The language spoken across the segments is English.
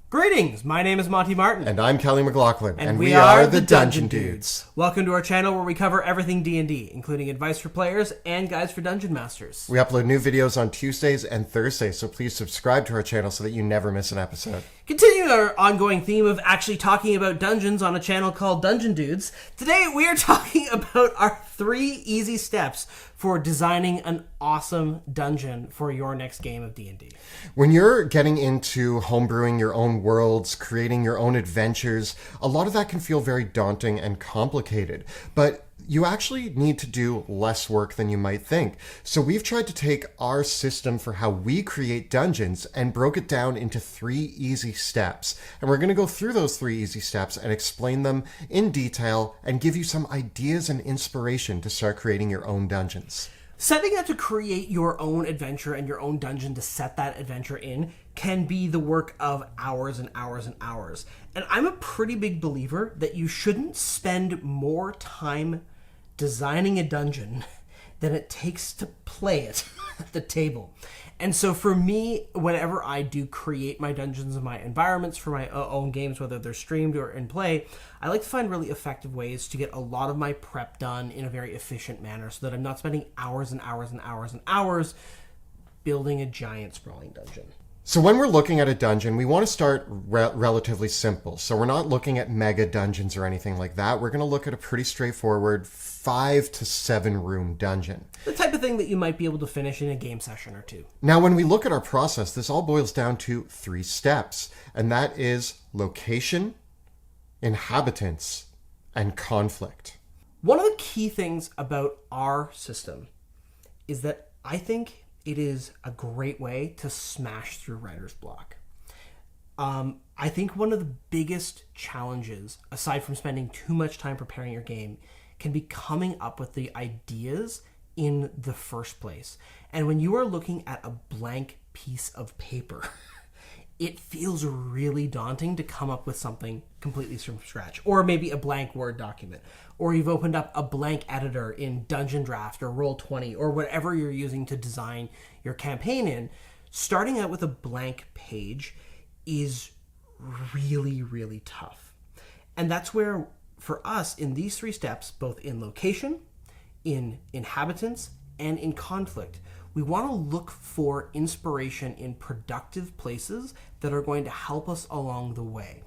Greetings, my name is Monty Martin. And I'm Kelly McLaughlin. And we are the Dungeon Dudes. Welcome to our channel where we cover everything D&D, including advice for players and guides for Dungeon Masters. We upload new videos on Tuesdays and Thursdays, so please subscribe to our channel so that you never miss an episode. Continuing our ongoing theme of actually talking about dungeons on a channel called Dungeon Dudes, today we are talking about our 3 easy steps for designing an awesome dungeon for your next game of D&D. When you're getting into homebrewing your own worlds, creating your own adventures, a lot of that can feel very daunting and complicated, but you actually need to do less work than you might think. So we've tried to take our system for how we create dungeons and broke it down into 3 easy steps. And we're going to go through those 3 easy steps and explain them in detail and give you some ideas and inspiration to start creating your own dungeons. Setting out to create your own adventure and your own dungeon to set that adventure in can be the work of hours and hours and hours. And I'm a pretty big believer that you shouldn't spend more time designing a dungeon than it takes to play it at the table. And so for me, whenever I do create my dungeons and my environments for my own games, whether they're streamed or in play, I like to find really effective ways to get a lot of my prep done in a very efficient manner so that I'm not spending hours and hours and hours and hours building a giant sprawling dungeon. So when we're looking at a dungeon, we want to start relatively simple. So we're not looking at mega dungeons or anything like that. We're going to look at a pretty straightforward 5 to 7 room dungeon. The type of thing that you might be able to finish in a game session or 2. Now, when we look at our process, this all boils down to 3 steps, and that is location, inhabitants, and conflict. One of the key things about our system is that I think it is a great way to smash through writer's block. I think one of the biggest challenges, aside from spending too much time preparing your game, can be coming up with the ideas in the first place. And when you are looking at a blank piece of paper, it feels really daunting to come up with something completely from scratch. Or maybe a blank Word document. Or you've opened up a blank editor in Dungeon Draft or Roll20 or whatever you're using to design your campaign in. Starting out with a blank page is really, really tough. And that's where, for us, in these 3 steps, both in location, in inhabitants, and in conflict, we want to look for inspiration in productive places that are going to help us along the way.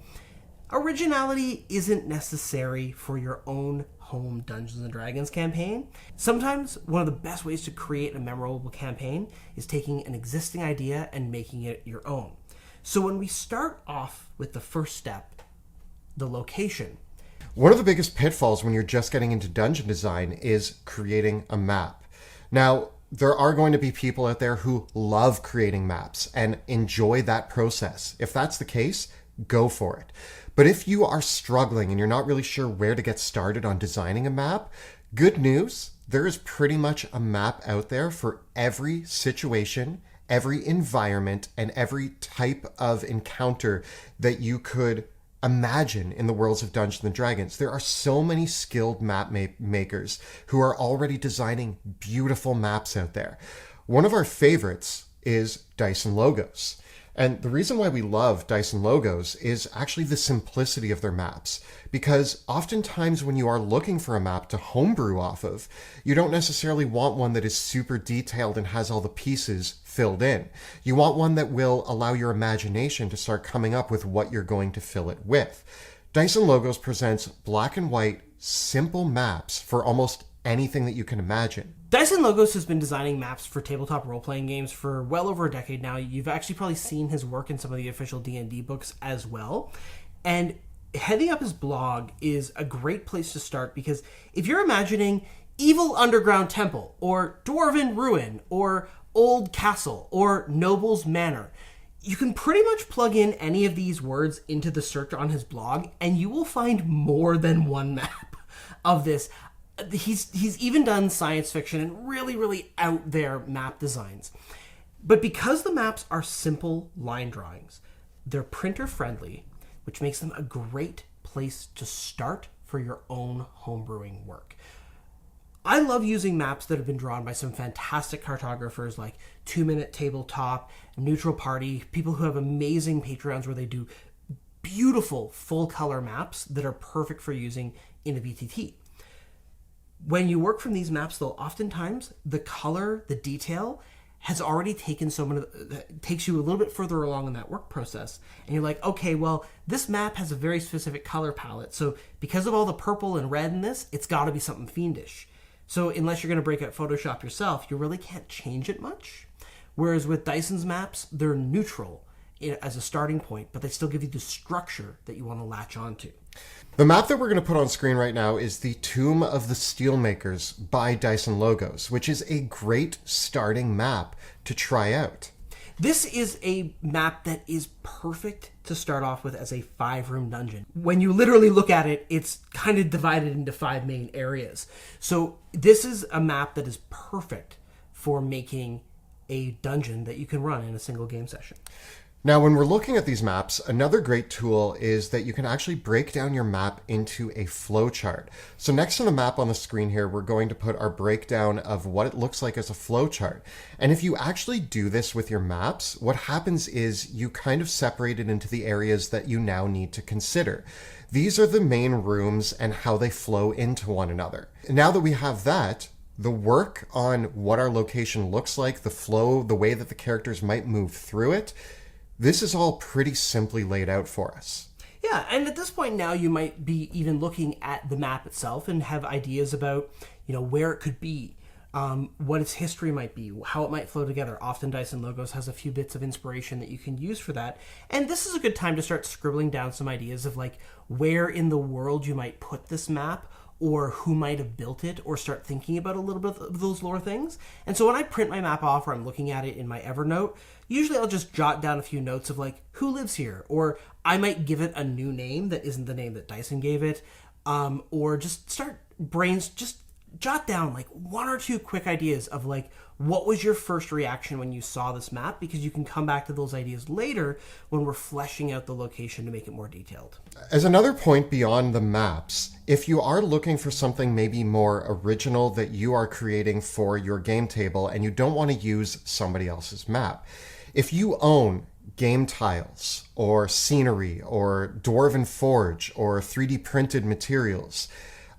Originality isn't necessary for your own home Dungeons & Dragons campaign. Sometimes one of the best ways to create a memorable campaign is taking an existing idea and making it your own. So when we start off with the first step, the location. One of the biggest pitfalls when you're just getting into dungeon design is creating a map. Now, there are going to be people out there who love creating maps and enjoy that process. If that's the case, go for it. But if you are struggling and you're not really sure where to get started on designing a map, good news, there is pretty much a map out there for every situation, every environment, and every type of encounter that you could imagine in the worlds of Dungeons & Dragons. There are so many skilled map makers who are already designing beautiful maps out there. One of our favorites is Dice & Logos. And the reason why we love Dice & Logos is actually the simplicity of their maps. Because oftentimes when you are looking for a map to homebrew off of, you don't necessarily want one that is super detailed and has all the pieces filled in. You want one that will allow your imagination to start coming up with what you're going to fill it with. Dice & Logos presents black and white, simple maps for almost anything that you can imagine. Dice & Logos has been designing maps for tabletop role-playing games for well over a decade now. You've actually probably seen his work in some of the official D&D books as well. And heading up his blog is a great place to start because if you're imagining evil underground temple or dwarven ruin or old castle or noble's manor, you can pretty much plug in any of these words into the search on his blog and you will find more than one map of this. He's even done science fiction and really, really out there map designs. But because the maps are simple line drawings, they're printer friendly, which makes them a great place to start for your own homebrewing work. I love using maps that have been drawn by some fantastic cartographers like 2 Minute Tabletop, Neutral Party, people who have amazing Patreons where they do beautiful full color maps that are perfect for using in a BTT. When you work from these maps, though, oftentimes the color, the detail has already taken takes you a little bit further along in that work process. And you're like, okay, well, this map has a very specific color palette. So because of all the purple and red in this, it's got to be something fiendish. So unless you're going to break out Photoshop yourself, you really can't change it much. Whereas with Dyson's maps, they're neutral as a starting point, but they still give you the structure that you want to latch onto. The map that we're going to put on screen right now is the Tomb of the Steelmakers by Dyson Logos, which is a great starting map to try out. This is a map that is perfect to start off with as a 5-room dungeon. When you literally look at it, it's kind of divided into 5 main areas. So this is a map that is perfect for making a dungeon that you can run in a single game session. Now, when we're looking at these maps, another great tool is that you can actually break down your map into a flowchart. So next to the map on the screen here, we're going to put our breakdown of what it looks like as a flowchart. And if you actually do this with your maps, what happens is you kind of separate it into the areas that you now need to consider. These are the main rooms and how they flow into one another. Now that we have that, the work on what our location looks like, the flow, the way that the characters might move through it, this is all pretty simply laid out for us. Yeah, and at this point now you might be even looking at the map itself and have ideas about, where it could be, what its history might be, how it might flow together. Often Dyson Logos has a few bits of inspiration that you can use for that. And this is a good time to start scribbling down some ideas of where in the world you might put this map, or who might have built it, or start thinking about a little bit of those lore things. And so when I print my map off or I'm looking at it in my Evernote, usually I'll just jot down a few notes of who lives here, or I might give it a new name that isn't the name that Dyson gave it, or just just jot down 1 or 2 quick ideas of what was your first reaction when you saw this map, because you can come back to those ideas later when we're fleshing out the location to make it more detailed. As another point beyond the maps, if you are looking for something maybe more original that you are creating for your game table and you don't want to use somebody else's map, if you own game tiles or scenery or Dwarven Forge or 3D printed materials,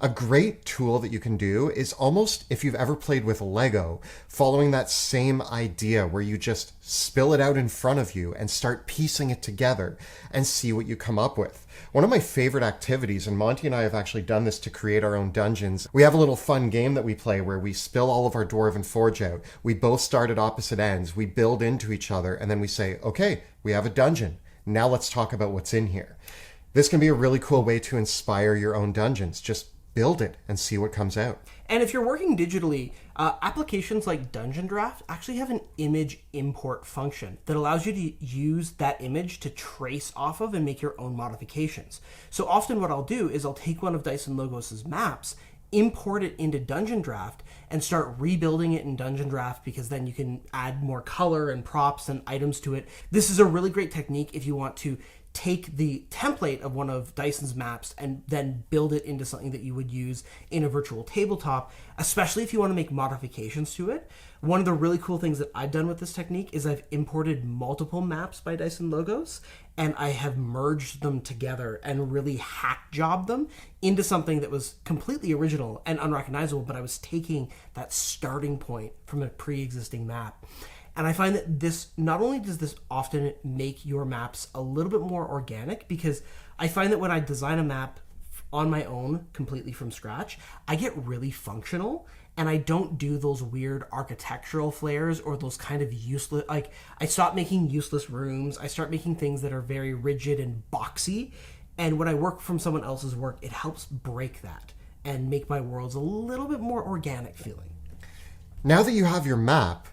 a great tool that you can do is almost, if you've ever played with Lego, following that same idea where you just spill it out in front of you and start piecing it together and see what you come up with. One of my favorite activities, and Monty and I have actually done this to create our own dungeons, we have a little fun game that we play where we spill all of our Dwarven Forge out. We both start at opposite ends, we build into each other, and then we say, okay, we have a dungeon. Now let's talk about what's in here. This can be a really cool way to inspire your own dungeons. Just build it and see what comes out. And if you're working digitally, applications like Dungeon Draft actually have an image import function that allows you to use that image to trace off of and make your own modifications. So often what I'll do is I'll take one of Dyson Logos' maps, import it into Dungeon Draft, and start rebuilding it in Dungeon Draft, because then you can add more color and props and items to it. This is a really great technique if you want to take the template of one of Dyson's maps and then build it into something that you would use in a virtual tabletop, especially if you want to make modifications to it. One of the really cool things that I've done with this technique is I've imported multiple maps by Dyson Logos, and I have merged them together and really hack jobbed them into something that was completely original and unrecognizable, but I was taking that starting point from a pre-existing map. And I find that this, not only does this often make your maps a little bit more organic, because I find that when I design a map on my own completely from scratch, I get really functional, and I don't do those weird architectural flares or those kind of useless, I stop making useless rooms. I start making things that are very rigid and boxy. And when I work from someone else's work, it helps break that and make my worlds a little bit more organic feeling. Now that you have your map,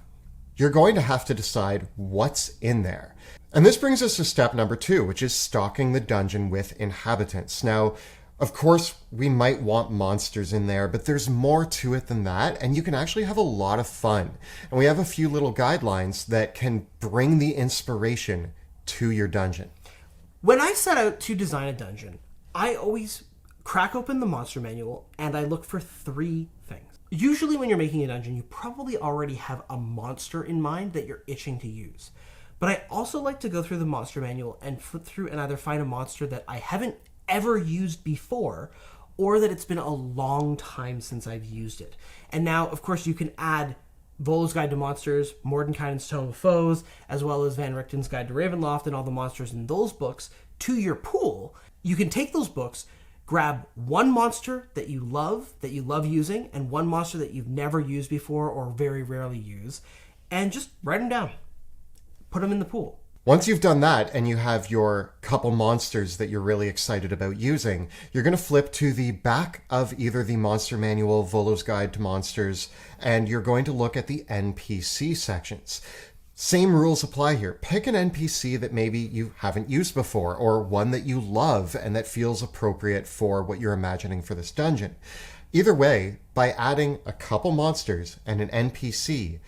you're going to have to decide what's in there. And this brings us to step number 2, which is stocking the dungeon with inhabitants. Now, of course, we might want monsters in there, but there's more to it than that, and you can actually have a lot of fun. And we have a few little guidelines that can bring the inspiration to your dungeon. When I set out to design a dungeon, I always crack open the monster manual and I look for 3 things. Usually when you're making a dungeon, you probably already have a monster in mind that you're itching to use. But I also like to go through the monster manual and flip through and either find a monster that I haven't ever used before, or that it's been a long time since I've used it. And now, of course, you can add Volo's Guide to Monsters, Mordenkainen's Tome of Foes, as well as Van Richten's Guide to Ravenloft and all the monsters in those books to your pool. You can take those books, grab one monster that you love using, and one monster that you've never used before or very rarely use, and just write them down. Put them in the pool. Once you've done that and you have your couple monsters that you're really excited about using, you're going to flip to the back of either the Monster Manual, Volo's Guide to Monsters, and you're going to look at the NPC sections. Same rules apply here. Pick an NPC that maybe you haven't used before, or one that you love and that feels appropriate for what you're imagining for this dungeon. Either way, by adding a couple monsters and an NPC,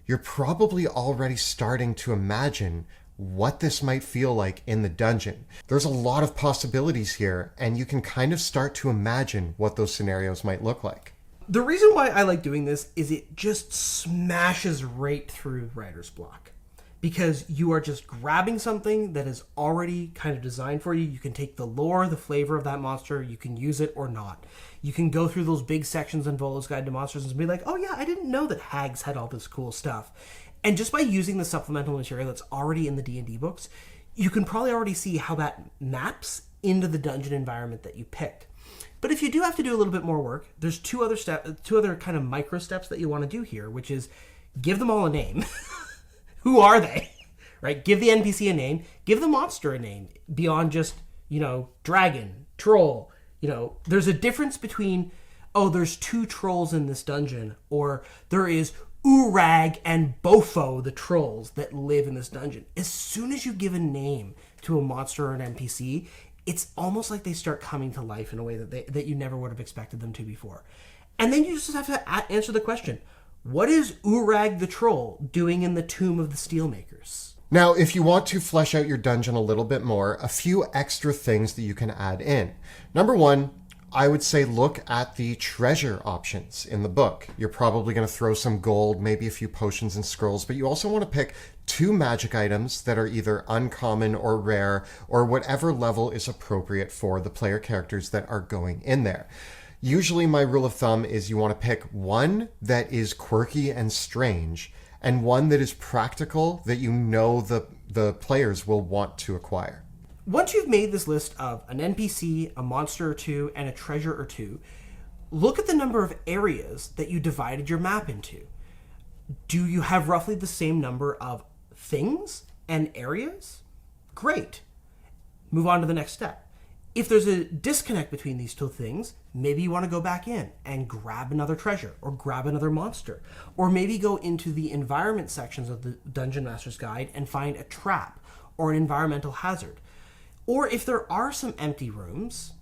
you're probably already starting to imagine what this might feel like in the dungeon. There's a lot of possibilities here, and you can kind of start to imagine what those scenarios might look like. The reason why I like doing this is it just smashes right through writer's block. Because you are just grabbing something that is already kind of designed for you. You can take the lore, the flavor of that monster, you can use it or not. You can go through those big sections in Volo's Guide to Monsters and be like, oh yeah, I didn't know that hags had all this cool stuff. And just by using the supplemental material that's already in the D&D books, you can probably already see how that maps into the dungeon environment that you picked. But if you do have to do a little bit more work, there's two other kind of micro steps that you want to do here, which is give them all a name. Who are they? Right? Give the NPC a name. Give the monster a name beyond just, dragon, troll. There's a difference between, there's 2 trolls in this dungeon, or there is Urag and Bofo, the trolls that live in this dungeon. As soon as you give a name to a monster or an NPC, it's almost like they start coming to life in a way that you never would have expected them to before. And then you just have to answer the question, what is Urag the troll doing in the Tomb of the Steelmakers? Now, if you want to flesh out your dungeon a little bit more, a few extra things that you can add in. Number 1, I would say look at the treasure options in the book. You're probably going to throw some gold, maybe a few potions and scrolls, but you also want to pick 2 magic items that are either uncommon or rare, or whatever level is appropriate for the player characters that are going in there. Usually my rule of thumb is you want to pick one that is quirky and strange, and one that is practical that the players will want to acquire. Once you've made this list of an NPC, a monster or 2, and a treasure or 2, look at the number of areas that you divided your map into. Do you have roughly the same number of things and areas? Great. Move on to the next step. If there's a disconnect between these 2 things, maybe you want to go back in and grab another treasure or grab another monster, or maybe go into the environment sections of the Dungeon Master's Guide and find a trap or an environmental hazard. Or if there are some empty rooms,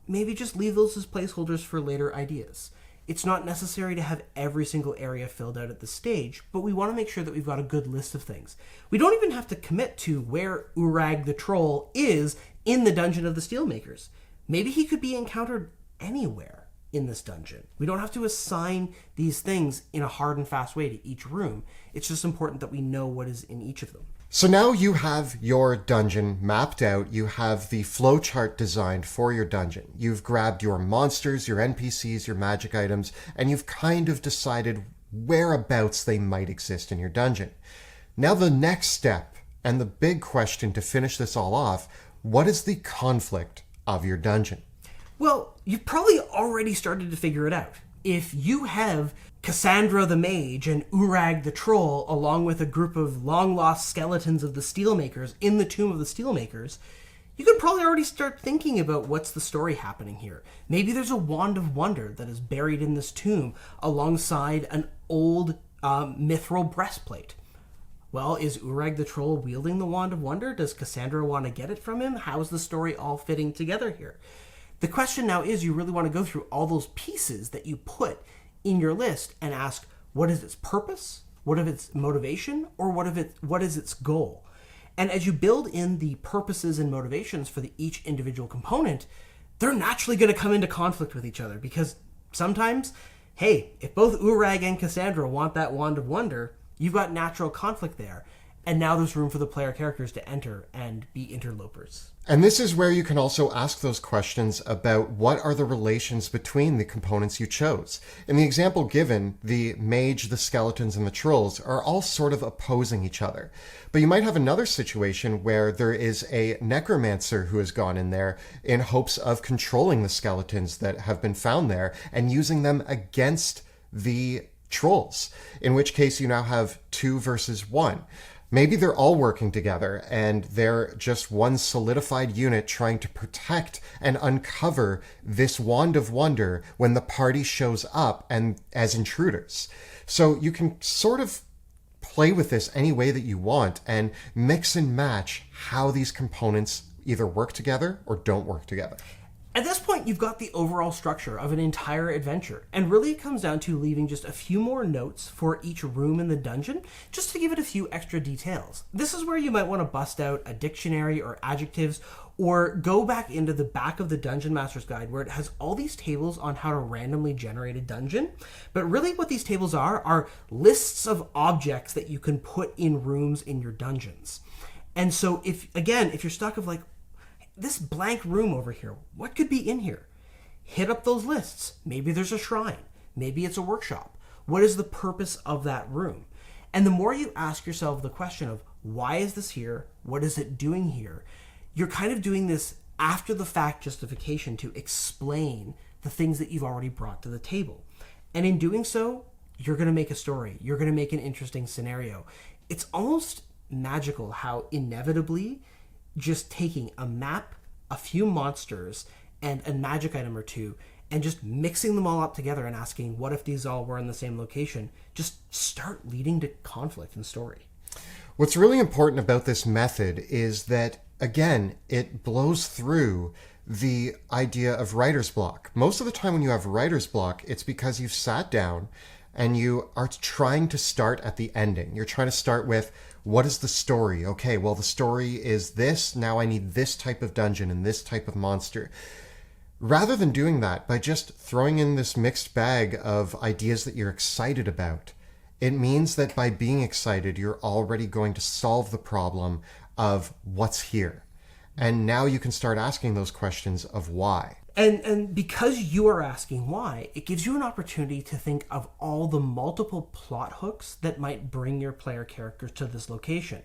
maybe just leave those as placeholders for later ideas. It's not necessary to have every single area filled out at this stage, but we want to make sure that we've got a good list of things. We don't even have to commit to where Urag the troll is in the Dungeon of the Steelmakers. Maybe he could be encountered anywhere in this dungeon. We don't have to assign these things in a hard and fast way to each room. It's just important that we know what is in each of them. So now you have your dungeon mapped out, you have the flowchart designed for your dungeon. You've grabbed your monsters, your NPCs, your magic items, and you've kind of decided whereabouts they might exist in your dungeon. Now the next step, and the big question to finish this all off, what is the conflict of your dungeon? Well, you've probably already started to figure it out. If you have Cassandra the Mage and Urag the Troll, along with a group of long-lost skeletons of the Steelmakers in the Tomb of the Steelmakers, you could probably already start thinking about what's the story happening here. Maybe there's a Wand of Wonder that is buried in this tomb alongside an old mithril breastplate. Well, is Urag the Troll wielding the Wand of Wonder? Does Cassandra want to get it from him? How's the story all fitting together here? The question now is, you really want to go through all those pieces that you put in your list and ask, what is its purpose? What is its motivation? Or what is its goal? And as you build in the purposes and motivations for each individual component, they're naturally going to come into conflict with each other, because sometimes, hey, if both Urag and Cassandra want that Wand of Wonder, you've got natural conflict there. And now there's room for the player characters to enter and be interlopers. And this is where you can also ask those questions about what are the relations between the components you chose. In the example given, the mage, the skeletons, and the trolls are all sort of opposing each other. But you might have another situation where there is a necromancer who has gone in there in hopes of controlling the skeletons that have been found there and using them against the trolls, in which case you now have 2 versus 1. Maybe they're all working together and they're just one solidified unit trying to protect and uncover this wand of wonder when the party shows up and as intruders. So you can sort of play with this any way that you want and mix and match how these components either work together or don't work together. At this point, you've got the overall structure of an entire adventure, and really it comes down to leaving just a few more notes for each room in the dungeon, just to give it a few extra details. This is where you might want to bust out a dictionary or adjectives, or go back into the back of the Dungeon Master's Guide, where it has all these tables on how to randomly generate a dungeon. But really what these tables are lists of objects that you can put in rooms in your dungeons. And so if you're stuck of like, this blank room over here, what could be in here? Hit up those lists. Maybe there's a shrine. Maybe it's a workshop. What is the purpose of that room? And the more you ask yourself the question of, why is this here? What is it doing here? You're kind of doing this after the fact justification to explain the things that you've already brought to the table. And in doing so, you're going to make a story. You're going to make an interesting scenario. It's almost magical how inevitably just taking a map, a few monsters, and a magic item or two, and just mixing them all up together and asking, what if these all were in the same location, just start leading to conflict and story. What's really important about this method is that, again, it blows through the idea of writer's block. Most of the time when you have writer's block, it's because you've sat down and you are trying to start at the ending. You're trying to start with, what is the story? Okay, well, the story is this. Now I need this type of dungeon and this type of monster. Rather than doing that by just throwing in this mixed bag of ideas that you're excited about, it means that by being excited, you're already going to solve the problem of what's here. And now you can start asking those questions of why. And because you are asking why, it gives you an opportunity to think of all the multiple plot hooks that might bring your player characters to this location.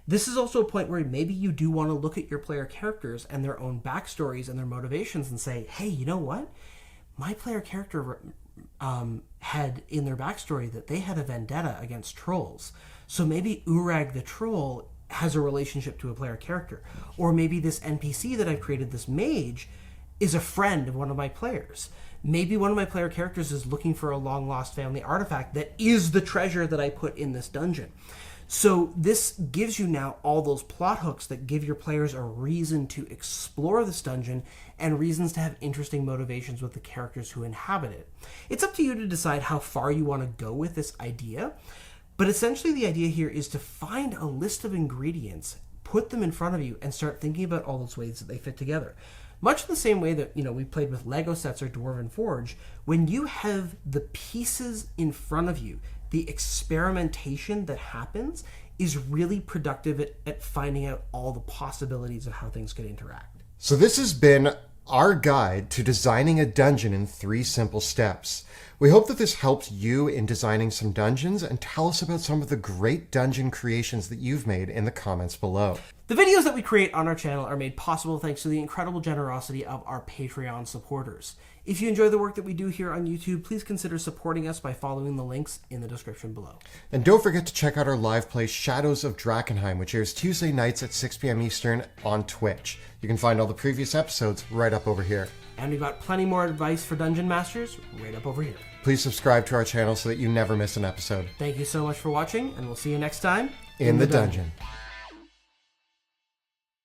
This is also a point where maybe you do want to look at your player characters and their own backstories and their motivations and say, hey, you know what? My player character had in their backstory that they had a vendetta against trolls. So maybe Urag the troll has a relationship to a player character. Or maybe this NPC that I've created, this mage, is a friend of one of my players. Maybe one of my player characters is looking for a long-lost family artifact that is the treasure that I put in this dungeon. So this gives you now all those plot hooks that give your players a reason to explore this dungeon and reasons to have interesting motivations with the characters who inhabit it. It's up to you to decide how far you want to go with this idea, but essentially the idea here is to find a list of ingredients, put them in front of you, and start thinking about all those ways that they fit together. Much the same way that, we played with Lego sets or Dwarven Forge, when you have the pieces in front of you, the experimentation that happens is really productive at finding out all the possibilities of how things could interact. So this has been our guide to designing a dungeon in 3 simple steps. We hope that this helped you in designing some dungeons, and tell us about some of the great dungeon creations that you've made in the comments below. The videos that we create on our channel are made possible thanks to the incredible generosity of our Patreon supporters. If you enjoy the work that we do here on YouTube, please consider supporting us by following the links in the description below. And don't forget to check out our live play Shadows of Drakkenheim, which airs Tuesday nights at 6 p.m. Eastern on Twitch. You can find all the previous episodes right up over here. And we've got plenty more advice for Dungeon Masters right up over here. Please subscribe to our channel so that you never miss an episode. Thank you so much for watching, and we'll see you next time in the dungeon.